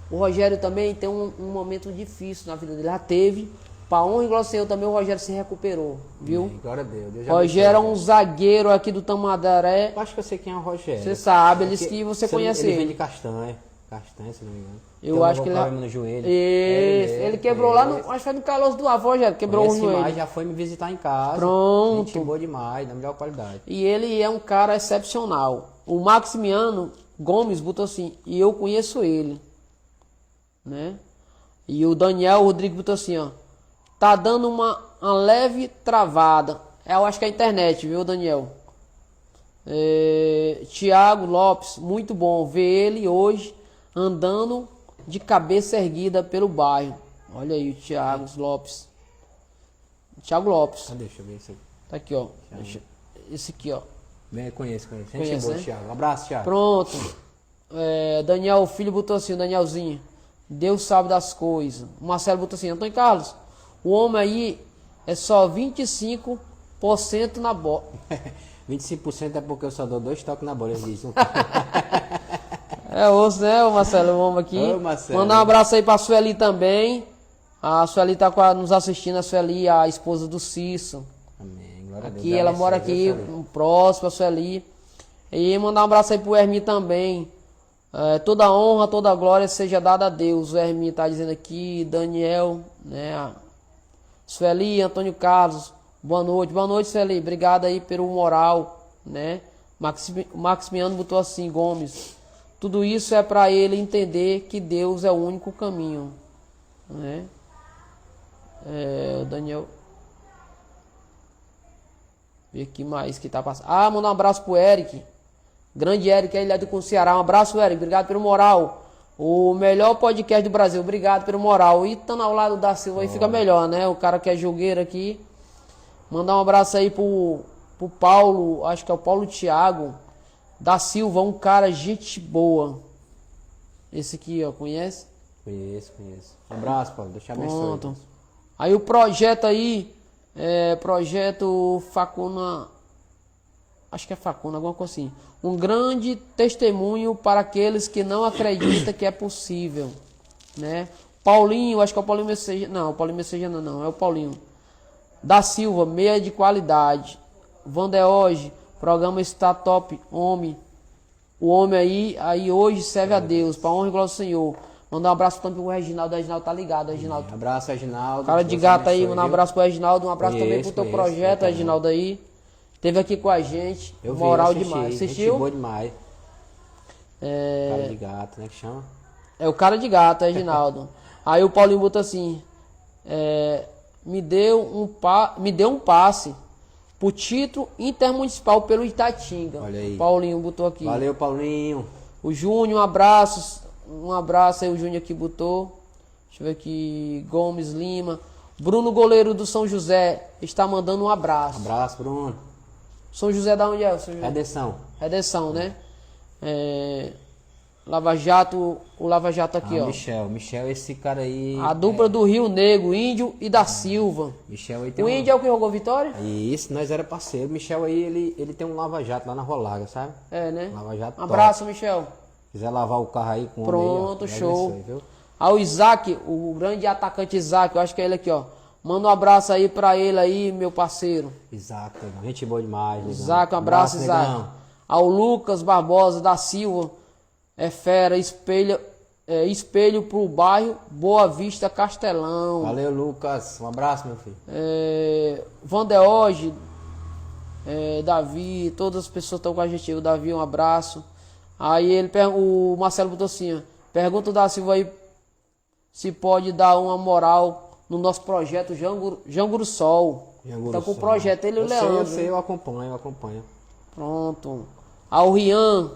O Rogério também tem um momento difícil na vida dele. Já teve. Para honra e glória ao Senhor também, o Rogério se recuperou, viu? Glória a Deus. Rogério é um zagueiro aqui do Tamandaré. Eu acho que eu sei quem é o Rogério. Você sabe, ele disse que você conhece ele. Ele vem de Castanha, se não me engano. Eu acho que ele... no joelho. Ele quebrou lá, acho que foi no Caloso do Avô, Rogério. Quebrou o joelho. Já foi me visitar em casa. Pronto. Gente boa demais, da melhor qualidade. E ele é um cara excepcional. O Maximiano Gomes botou assim: e eu conheço ele, né? E o Daniel Rodrigues botou assim, ó: tá dando uma leve travada. Eu acho que é a internet, viu, Daniel? Tiago Lopes, muito bom ver ele hoje andando de cabeça erguida pelo bairro. Olha aí o Tiago Lopes. Tiago Lopes. Deixa eu ver isso aqui. Tá aqui, ó. Esse aqui, ó. Bem, conheço. Conhece, boa, né? Thiago. Um abraço, Thiago. Pronto. Daniel, o filho, botou assim, Danielzinho: Deus sabe das coisas. O Marcelo botou assim: Antônio Carlos, o homem aí é só 25% na bola. 25% é porque eu só dou 2 toques na bola, eles dizem. É osso, né, o Marcelo? O homem aqui. Ô, Marcelo. Mandar um abraço aí pra Sueli também. A Sueli tá nos assistindo, a Sueli, a esposa do Cício. Amém. Glória a Deus. Aqui, ela mora aqui, próximo, a Sueli. E mandar um abraço aí pro Hermi também. Toda honra, toda glória seja dada a Deus. O Hermi tá dizendo aqui, Daniel, né? Sueli, Antônio Carlos, boa noite, Sueli. Obrigado aí pelo moral, né? Maximiano botou assim, Gomes: tudo isso é para ele entender que Deus é o único caminho, né? O Daniel. Vê aqui mais que tá passando. Mandar um abraço pro Eric. Grande Eric, ele é do Ceará. Um abraço, Eric. Obrigado pelo moral. O melhor podcast do Brasil. Obrigado pelo moral. E estando ao lado da Silva aí fica melhor, né? O cara que é jogueiro aqui. Mandar um abraço aí pro Paulo. Acho que é o Paulo Thiago da Silva. Um cara, gente boa. Esse aqui, ó. Conhece? Conheço. Um abraço, Paulo. Deixa eu abençoe. Pronto. Aí o projeto aí. Projeto Facuna. Acho que é Facuna, alguma coisa assim. Um grande testemunho para aqueles que não acreditam que é possível, né? Paulinho, acho que é o Paulinho Messeja. Não, o Paulinho Messeja não, é o Paulinho da Silva, meia de qualidade. Vandeoge, programa está top, homem. O homem aí hoje serve a Deus, para honra e glória ao Senhor. Mandar um abraço também pro Reginaldo. O Reginaldo tá ligado, Reginaldo. Abraço, Reginaldo. Cara de Deus gato aí, abençoe, mandar um viu? abraço pro Reginaldo. Um abraço também Conheço, pro teu conheço, projeto, eu também. Reginaldo aí. Esteve aqui com a gente. Eu vi, Moral eu assisti, demais. Gente Assistiu? boa demais. É... Cara de gato, né, que chama? É o cara de gato, Reginaldo. Aí o Paulinho botou assim: me deu um passe pro título intermunicipal pelo Itatinga. Olha aí. O Paulinho botou aqui. Valeu, Paulinho. O Júnior, um abraço. Um abraço aí, o Júnior aqui botou. Deixa eu ver aqui. Gomes Lima. Bruno, goleiro do São José, está mandando um abraço. Abraço, Bruno. São José da onde é? São José? Redenção. Redenção, né? Lava Jato, o Lava Jato aqui, ó. Michel, esse cara aí. A dupla do Rio Negro, Índio e da Silva. Michel aí tem O Índio é o que jogou Vitória? Isso, nós era parceiro. Michel aí, ele tem um lava-jato lá na Rolaga, sabe? É, né? Lava-jato Um abraço, Michel. Quiser lavar o carro aí com o homem Pronto, aí, ó, show. abençoe, viu? Ao Isaac, o grande atacante Isaac, eu acho que é ele aqui, ó. Manda um abraço aí pra ele aí, meu parceiro. Isaac, negão. Gente boa demais, negão. Isaac, um abraço, Isaac. negão. Ao Lucas Barbosa da Silva, fera, espelho pro bairro Boa Vista Castelão. Valeu, Lucas. Um abraço, meu filho. Vandeoge, Davi, todas as pessoas estão com a gente. O Davi, um abraço. Aí o Marcelo botou assim, ó, pergunta da Silva aí se pode dar uma moral no nosso projeto Janguru Sol. Tá com o projeto, ele e o Leandro. Eu sei, eu acompanho. Pronto. Ao Rian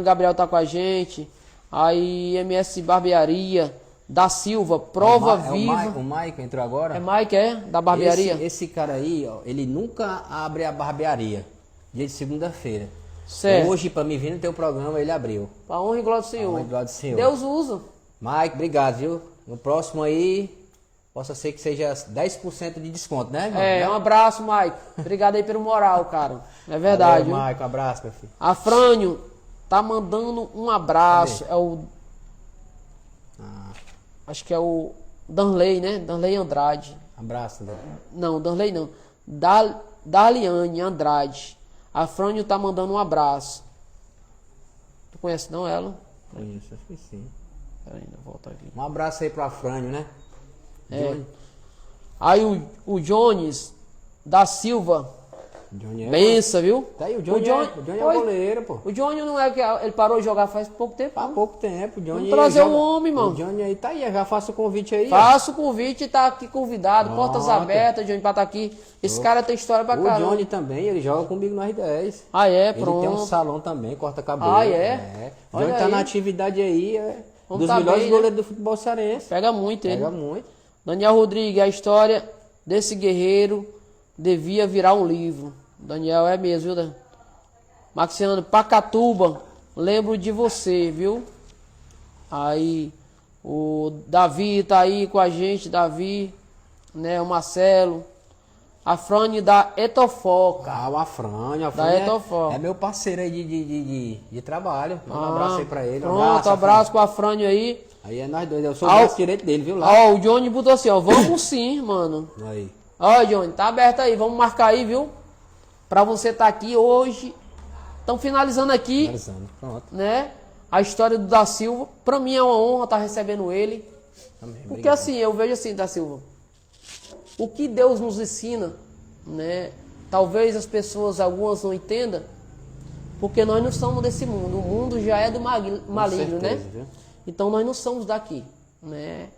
Gabriel tá com a gente. Aí MS Barbearia da Silva, prova viva. O Mike entrou agora? É Mike, da barbearia? Esse cara aí, ó, ele nunca abre a barbearia. Dia de segunda-feira. Certo. Hoje, pra me vir no teu programa, ele abriu. Pra honra e glória do Senhor. Honra e glória do Senhor. Deus usa. Mike, obrigado, viu? No próximo aí, possa ser que seja 10% de desconto, né, irmão? Um abraço, Mike. Obrigado aí pelo moral, cara. É verdade. Valeu, Mike, um abraço, meu filho. A Frânio tá mandando um abraço. Acho que é o Danley, né? Danley Andrade. Abraço, André. Não, Danley não. Daliane Andrade. A Frânio tá mandando um abraço. Tu conhece não ela? Conheço, acho que sim. Peraí, volta aqui. Um abraço aí pro Afrânio, né? Johnny. Aí o Jones da Silva. Johnny Bença, viu? Tá aí, o Johnny é o goleiro, pô. O Johnny não é que ele parou de jogar faz pouco tempo. Há pouco tempo, o Johnny. Vamos trazer o homem, mano. O Johnny aí tá aí, já faço o convite aí. Faço o convite e tá aqui convidado. Pronto. Portas abertas, Johnny, pra estar aqui. Esse cara tem história pra caramba. O Johnny também, ele joga comigo no R10. Ah, pronto. Ele tem um salão também, corta cabelo. Ah, é? O Johnny tá na atividade aí, dos melhores goleiros do futebol cearense. Pega muito, ele. Pega muito. Daniel Rodrigues, a história desse guerreiro devia virar um livro. Daniel é mesmo, viu, Dan? Maxiano, Pacatuba, lembro de você, viu? Aí, o Davi tá aí com a gente, Davi, né? O Marcelo. A Frane da Etofoca. Ah, o Afrânio Da Etofoca. é meu parceiro aí de trabalho. Manda um abraço aí pra ele. Pronto, abraço pra Frane aí. Aí é nós dois, eu sou o braço direito dele, viu? Lá. Ó, o Johnny botou assim, ó, vamos sim, mano. Aí. Ó, Johnny, tá aberto aí, vamos marcar aí, viu? Pra você tá aqui hoje. Estamos finalizando aqui, Pronto. né? A história do Da Silva. Pra mim é uma honra estar recebendo ele. Também, Porque obrigado. assim, eu vejo assim, Da Silva. O que Deus nos ensina, né? Talvez as pessoas, algumas não entendam, porque nós não somos desse mundo. O mundo já é do maligno, né? Viu? Então nós não somos daqui, né?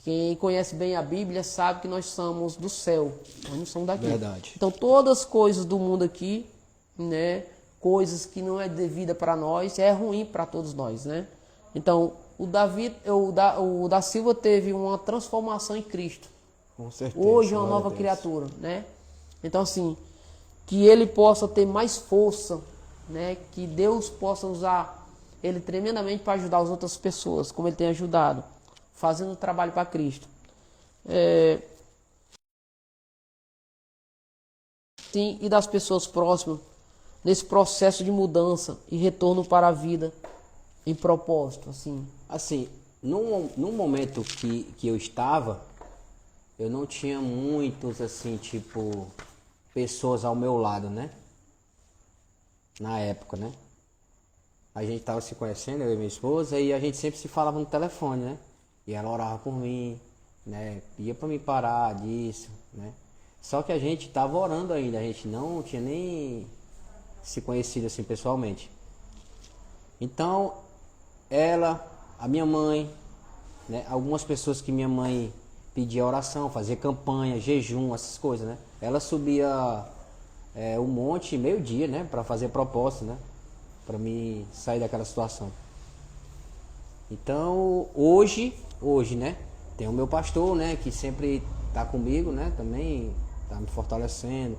Quem conhece bem a Bíblia sabe que nós somos do céu. Nós não somos daqui. Verdade. Então todas as coisas do mundo aqui, né? Coisas que não é devida para nós, é ruim para todos nós, né? Então o Da Silva teve uma transformação em Cristo. Com certeza. Hoje é uma nova criatura, né? Então assim, que ele possa ter mais força, né? Que Deus possa usar ele tremendamente para ajudar as outras pessoas, como ele tem ajudado, fazendo o trabalho para Cristo. Sim, e das pessoas próximas, nesse processo de mudança e retorno para a vida em propósito, assim. Assim, num momento que eu estava, eu não tinha muitos, assim, tipo, pessoas ao meu lado, né? Na época, né? a gente tava se conhecendo, eu e minha esposa, e a gente sempre se falava no telefone, né? E ela orava por mim, né? Pedia pra me parar disso, né? Só que a gente tava orando ainda, a gente não tinha nem se conhecido assim pessoalmente. Então, ela, a minha mãe, né? Algumas pessoas que minha mãe pedia oração, fazia campanha, jejum, essas coisas, né? Ela subia o monte meio-dia, né? Para fazer proposta, né? Para me sair daquela situação. Então, hoje, né? Tem o meu pastor, né? Que sempre tá comigo, né? Também tá me fortalecendo,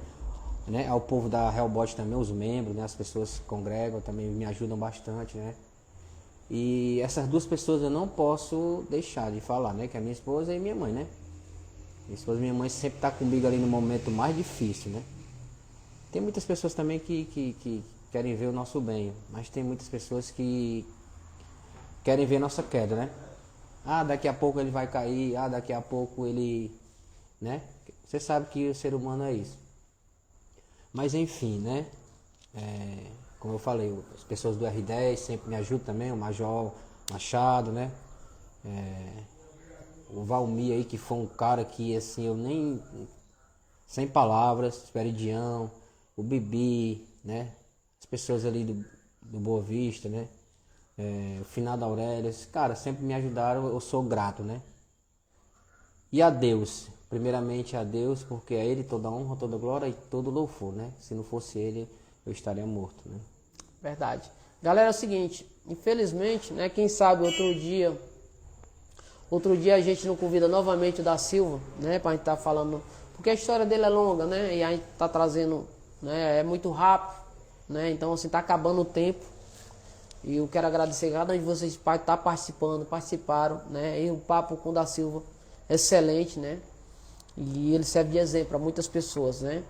né? Ao povo da Hellbot também, os membros, né? As pessoas que congregam também me ajudam bastante, né? E essas duas pessoas eu não posso deixar de falar, né? Que é a minha esposa e minha mãe, né? Minha esposa e minha mãe sempre tá comigo ali no momento mais difícil, né? Tem muitas pessoas também que querem ver o nosso bem, mas tem muitas pessoas que querem ver nossa queda, né? Ah, daqui a pouco ele vai cair, ah, daqui a pouco ele, né? Você sabe que o ser humano é isso. Mas enfim, né? Como eu falei, as pessoas do R10 sempre me ajudam também, o Major Machado, né? O Valmir aí, que foi um cara que, assim, eu nem... Sem palavras, Esperidião, o Bibi, né? As pessoas ali do Boa Vista, né? O Finado Aurélio, esses caras sempre me ajudaram, eu sou grato, né? E a Deus, primeiramente a Deus, porque a Ele toda honra, toda glória e todo louvor, né? Se não fosse Ele, eu estaria morto, né? Verdade. Galera, é o seguinte, infelizmente, né? Quem sabe outro dia a gente não convida novamente o da Silva, né? Pra gente estar falando, porque a história dele é longa, né? E a gente tá trazendo, né? É muito rápido, né? Então, assim, tá acabando o tempo. E eu quero agradecer a cada um de vocês que tá participaram, né? E o papo com o da Silva, excelente, né? E ele serve de exemplo para muitas pessoas, né?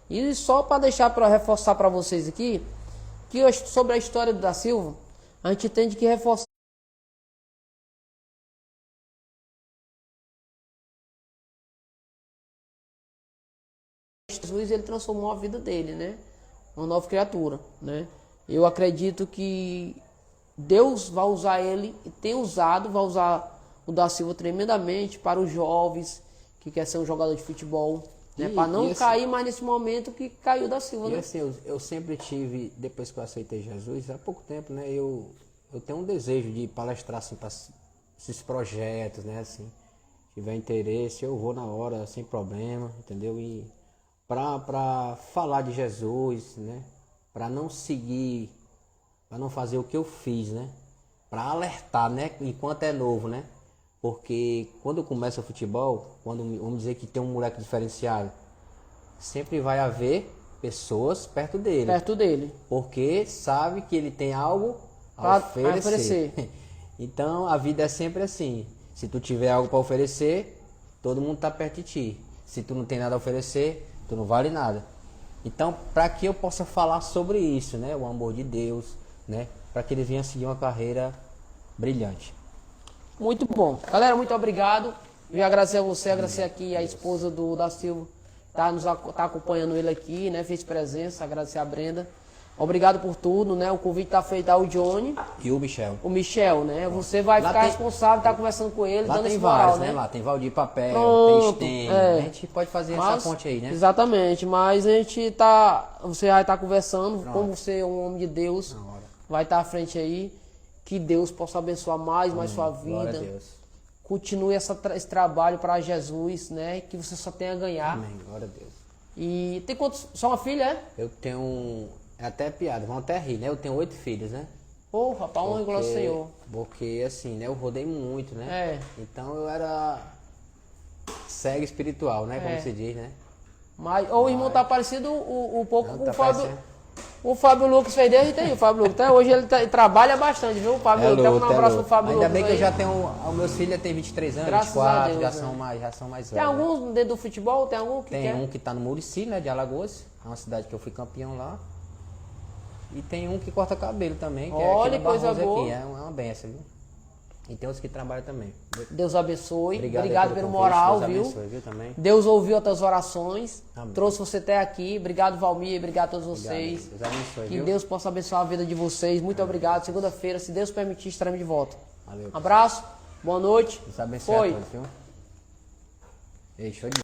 E só para deixar, para reforçar para vocês aqui, que sobre a história do da Silva, a gente tem que reforçar. Jesus, ele transformou a vida dele, né? Uma nova criatura, né? Eu acredito que Deus vai usar ele, e tem usado, vai usar o da Silva tremendamente para os jovens que quer ser um jogador de futebol, né? Para não cair mais nesse momento que caiu da Silva, né? Assim, eu sempre tive, depois que eu aceitei Jesus, há pouco tempo, né? Eu tenho um desejo de palestrar assim, para esses projetos, né? Assim, se tiver interesse, eu vou na hora, sem problema, entendeu? E para falar de Jesus, né? Para não seguir, para não fazer o que eu fiz, né? Para alertar, né? Enquanto é novo, né? Porque quando começa o futebol, quando vamos dizer que tem um moleque diferenciado, sempre vai haver pessoas perto dele. Porque sabe que ele tem algo a oferecer. Então a vida é sempre assim. Se tu tiver algo para oferecer, todo mundo tá perto de ti. Se tu não tem nada a oferecer, tu não vale nada. Então, para que eu possa falar sobre isso, né? O amor de Deus, né? Para que ele venha seguir uma carreira brilhante. Muito bom. Galera, muito obrigado. Eu agradecer a você, agradecer aqui a esposa da Silva, tá acompanhando ele aqui, né? Fez presença, agradecer a Brenda. Obrigado por tudo, né? O convite tá feito ao Johnny. E o Michel. O Michel, né? Você vai ficar responsável, tá conversando com ele, lá dando tem esse moral, vários, né? Lá tem Valdir Papel, Pronto, tem Sten. A gente pode fazer essa ponte aí, né? Exatamente, mas a gente tá... Você vai estar conversando, como você é um homem de Deus, vai estar à frente aí. Que Deus possa abençoar mais sua vida. Glória a Deus. Continue esse trabalho para Jesus, né? Que você só tenha a ganhar. Amém, glória a Deus. E tem quantos? Só uma filha, é? Eu tenho... É até piada, vão até rir, né? Eu tenho 8 filhos, né? Ô, rapaz, honra e glória ao Senhor. Porque, assim, né? Eu rodei muito, né? É. Então eu era cego espiritual, né? Como se diz, né? Mas o irmão tá parecido um pouco Não, com tá o Fábio. parecendo. O Fábio Lucas fez desde aí, o Fábio Lucas. Até hoje ele trabalha bastante, viu? O Fábio Lucas. Então, um abraço pro Fábio Lucas. Ainda Lucas. bem que eu já tenho. Os meus filhos têm 23 anos, Graças 24, Deus, já né? são mais velhos. Tem alguns dentro do futebol? Tem algum que Tem quer? um que tá no Murici, né? De Alagoas. É uma cidade que eu fui campeão lá. E tem um que corta cabelo também, que Olha, é aqui no coisa Barroso boa. aqui. É uma benção, viu? E tem outros que trabalham também. Deus abençoe. Obrigado, Obrigado aí pelo convite. moral, Deus viu? abençoe, viu, também. Deus ouviu as tuas orações. Amém. Trouxe você até aqui. Obrigado, Valmir. Obrigado a todos vocês. Deus abençoe, Que viu? Deus possa abençoar a vida de vocês. Muito obrigado. Segunda-feira, se Deus permitir, estaremos de volta. Valeu. Abraço. Boa noite. Deus abençoe Foi. a todos, viu? Ei, show de